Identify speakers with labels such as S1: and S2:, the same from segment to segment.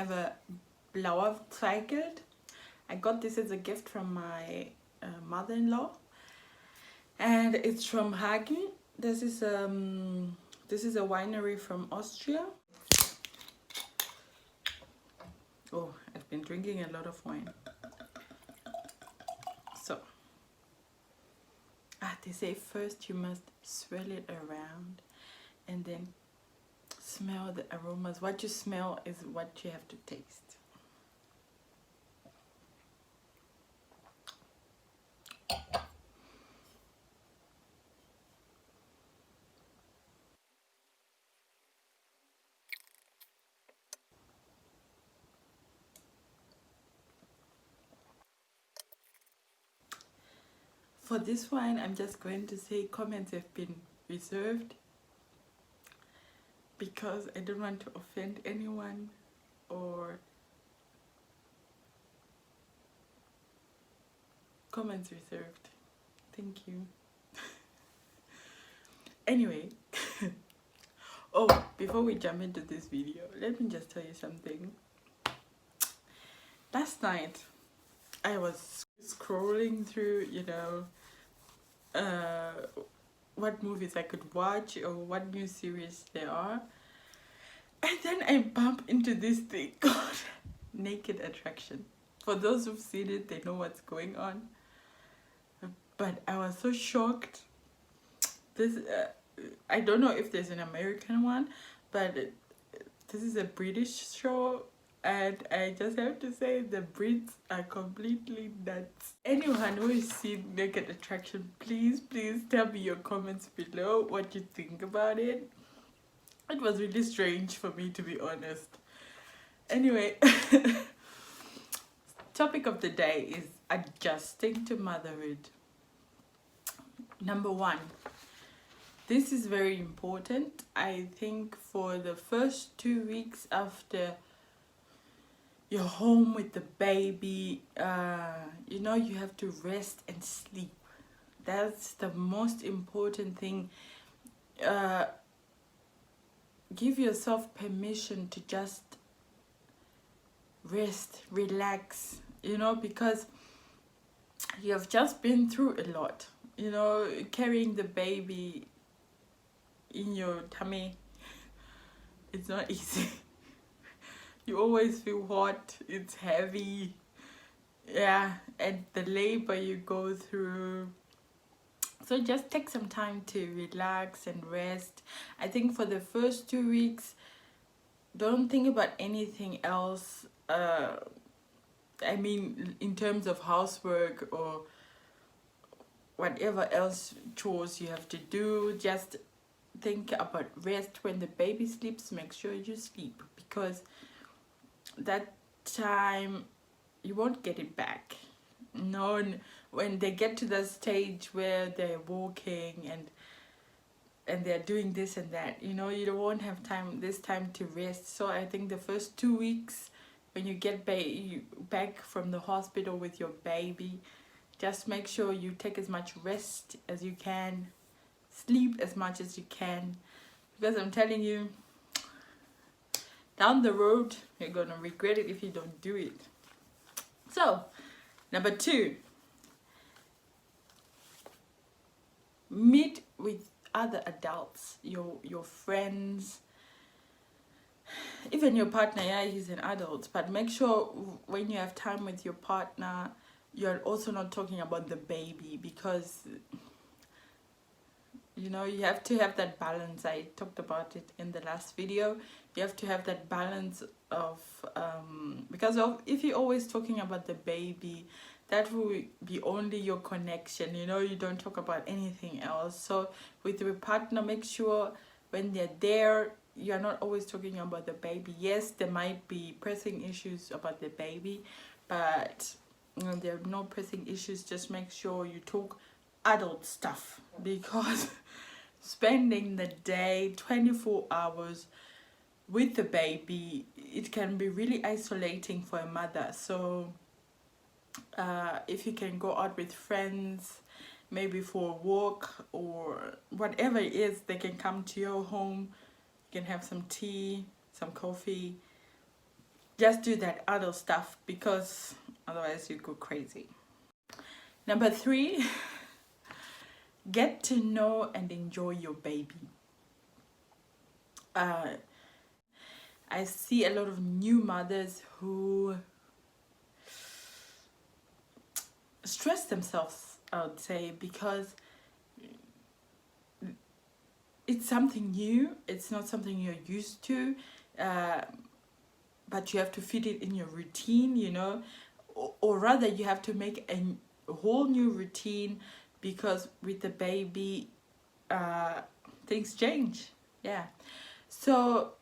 S1: have a Blauer Zweigelt. I got this as a gift from my mother-in-law, and it's from Hagn. This is a winery from Austria. Oh, I've been drinking a lot of wine. So, they say first you must swirl it around and then smell the aromas. What you smell is what you have to taste. For this wine, I'm just going to say comments have been reserved because I don't want to offend anyone, or comments reserved. Thank you. Anyway, oh, before we jump into this video, let me just tell you something. Last night, I was scrolling through, what movies I could watch or what new series there are. And then I bump into this thing called Naked Attraction. For those who've seen it, they know what's going on. But I was so shocked. This, I don't know if there's an American one, but this is a British show. And I just have to say, the Brits are completely nuts. Anyone who has seen Naked Attraction, please tell me your comments below what you think about it. It was really strange for me, to be honest. Anyway, topic of the day is adjusting to motherhood. Number one, this is very important. I think for the first 2 weeks after you're home with the baby, you have to rest and sleep. That's the most important thing. Give yourself permission to just rest, relax, because you have just been through a lot. Carrying the baby in your tummy, it's not easy. You always feel hot, it's heavy, and the labor you go through. So just take some time to relax and rest. I think for the first 2 weeks, don't think about anything else. In terms of housework or whatever else chores you have to do, just think about rest. When the baby sleeps, make sure you sleep, because that time you won't get it back. No, when they get to the stage where they're walking and they're doing this and that, you won't have this time to rest. So I think the first 2 weeks, when you get back from the hospital with your baby, just make sure you take as much rest as you can, sleep as much as you can, because I'm telling you, down the road, you're gonna regret it if you don't do it. So, number 2, meet with other adults, your friends, even your partner. He's an adult, but make sure when you have time with your partner, you're also not talking about the baby, because you have to have that balance. I talked about it in the last video. You have to have that balance of if you're always talking about the baby, that will be only your connection. You don't talk about anything else. So with your partner, make sure when they're there, you're not always talking about the baby. Yes, there might be pressing issues about the baby, but there are no pressing issues. Just make sure you talk adult stuff, because spending the day 24 hours with the baby, it can be really isolating for a mother. So if you can go out with friends, maybe for a walk or whatever it is, they can come to your home, you can have some tea, some coffee, just do that other stuff, because otherwise you go crazy. Number 3, get to know and enjoy your baby. I see a lot of new mothers who stress themselves, I would say, because it's something new. It's not something you're used to, but you have to fit it in your routine, you know, or rather you have to make a whole new routine, because with the baby things change. Yeah. So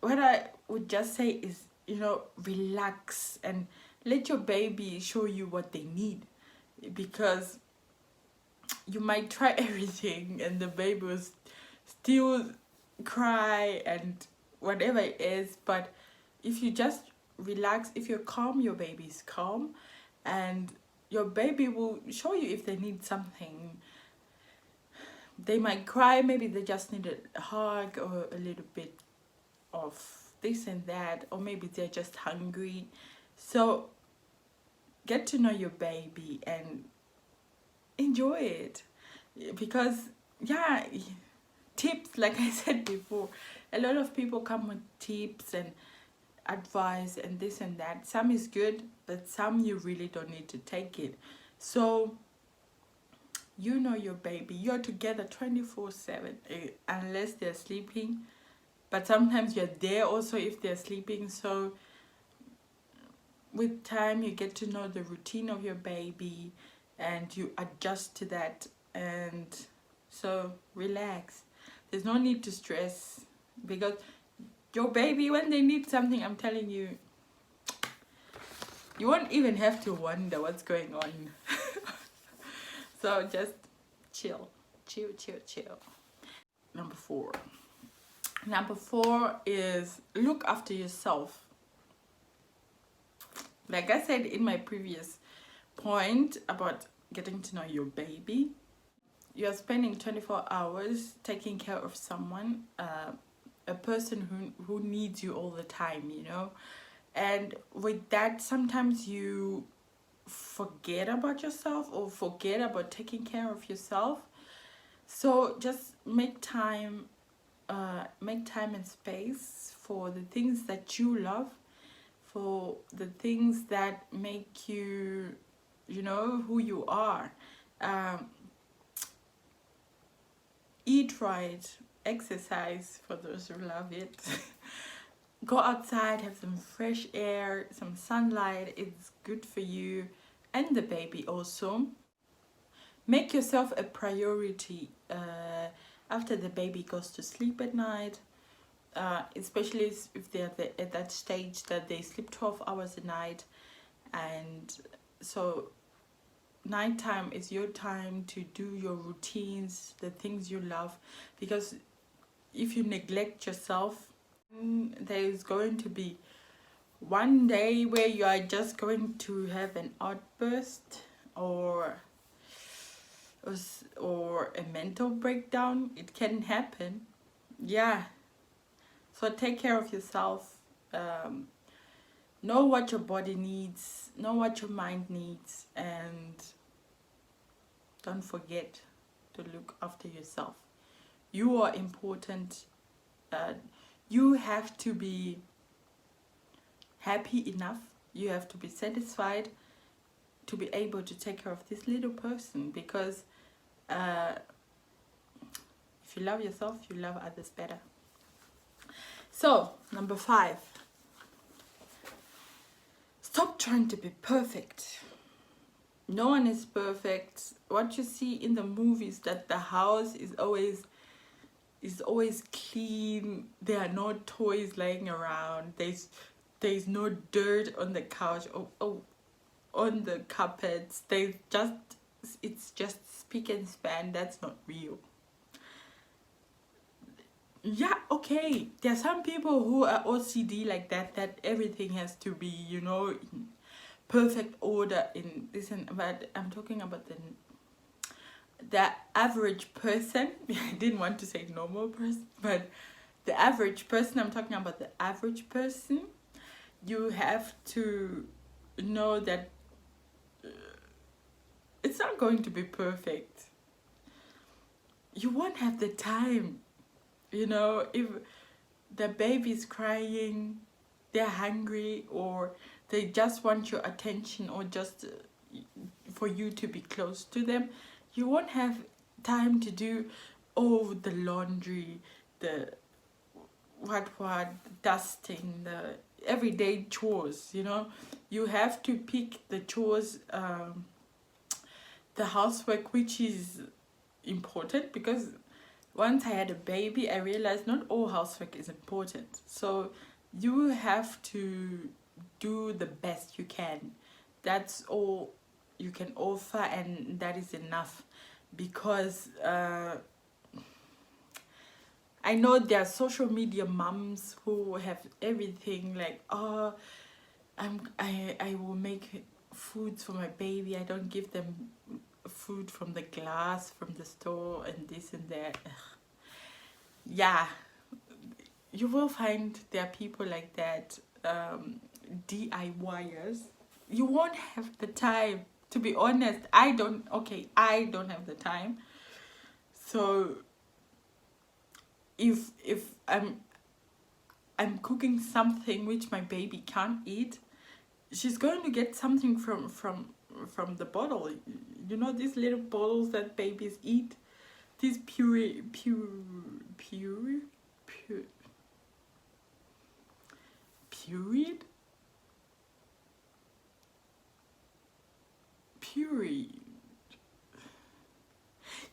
S1: what I would just say is, you know, relax and let your baby show you what they need, because you might try everything and the baby will still cry and whatever it is. But if you just relax, if you're calm, your baby's calm, and your baby will show you if they need something. They might cry, maybe they just need a hug or a little bit of this and that, or maybe they're just hungry. So get to know your baby and enjoy it, because yeah, tips, like I said before, a lot of people come with tips and advice and this and that. Some is good, but some you really don't need to take it. So you know your baby, you're together 24/7, unless they're sleeping, but sometimes you're there also if they're sleeping. So with time you get to know the routine of your baby and you adjust to that. And so relax, there's no need to stress, because your baby, when they need something, I'm telling you, you won't even have to wonder what's going on. So just chill. Number 4 is look after yourself. Like I said in my previous point about getting to know your baby, you're spending 24 hours taking care of someone, a person who needs you all the time, you know. And with that, sometimes you forget about yourself or forget about taking care of yourself. So just make time and space for the things that you love, for the things that make you, you know, who you are. Eat right, exercise for those who love it. Go outside, have some fresh air, some sunlight. It's good for you and the baby also. Make yourself a priority after the baby goes to sleep at night, especially if they're at that stage that they sleep 12 hours a night. And so nighttime is your time to do your routines, the things you love, because if you neglect yourself, there is going to be one day where you are just going to have an outburst or a mental breakdown. It can happen. Yeah. So take care of yourself. Know what your body needs, know what your mind needs, and don't forget to look after yourself. You are important. You have to be happy enough, you have to be satisfied to be able to take care of this little person, because if you love yourself, you love others better. So number 5, stop trying to be perfect. No one is perfect. What you see in the movies, that the house is always clean, there are no toys laying around, there's no dirt on the couch or on the carpets, it's just spick and span. That's not real. Yeah, okay, there are some people who are OCD like that everything has to be, you know, in perfect order in this, but I'm talking about the average person. I didn't want to say normal person, but the average person. I'm talking about the average person. you have to know that it's not going to be perfect. You won't have the time, you know, if the baby's crying, they're hungry, or they just want your attention, or just for you to be close to them. You won't have time to do all the laundry, the what dusting, the everyday chores, you know. You have to pick the chores, the housework which is important, because once I had a baby I realized not all housework is important. So you have to do the best you can. That's all you can offer, and that is enough. Because I know there are social media moms who have everything, like, oh, I will make foods for my baby, I don't give them food from the glass from the store, and this and that. Ugh. Yeah, you will find there are people like that, DIYers. You won't have the time, to be honest. I don't have the time. So if I'm cooking something which my baby can't eat, she's going to get something from the bottle. You know, these little bottles that babies eat, these pureed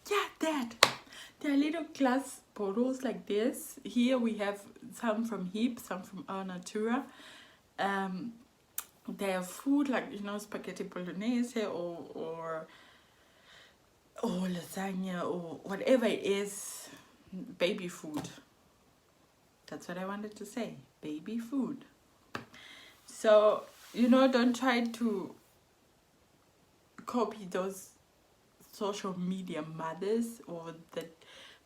S1: yeah, that. There are little glass bottles like this. Here we have some from Heap, some from Our Natura. They have food like, you know, spaghetti bolognese or lasagna or whatever it is. Baby food. That's what I wanted to say. Baby food. So, you know, don't try to copy those social media mothers, or the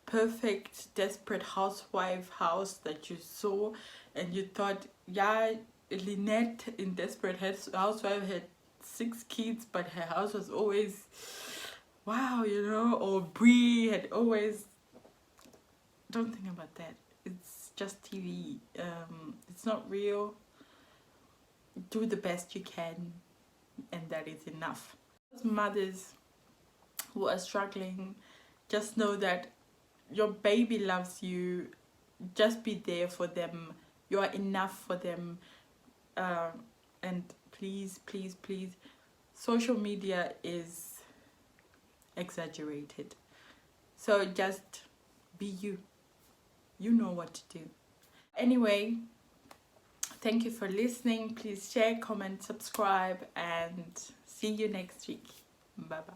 S1: perfect desperate housewife house that you saw and you thought, yeah, Lynette in Desperate Housewife had 6 kids, but her house was always wow, you know. Or Brie had always... Don't think about that. It's just TV. It's not real. Do the best you can, and that is enough. Mothers who are struggling, just know that your baby loves you. Just be there for them. You are enough for them. And please, please, please, social media is exaggerated. So just be you. You know what to do. Anyway, thank you for listening. Please share, comment, subscribe, and see you next week. Bye bye.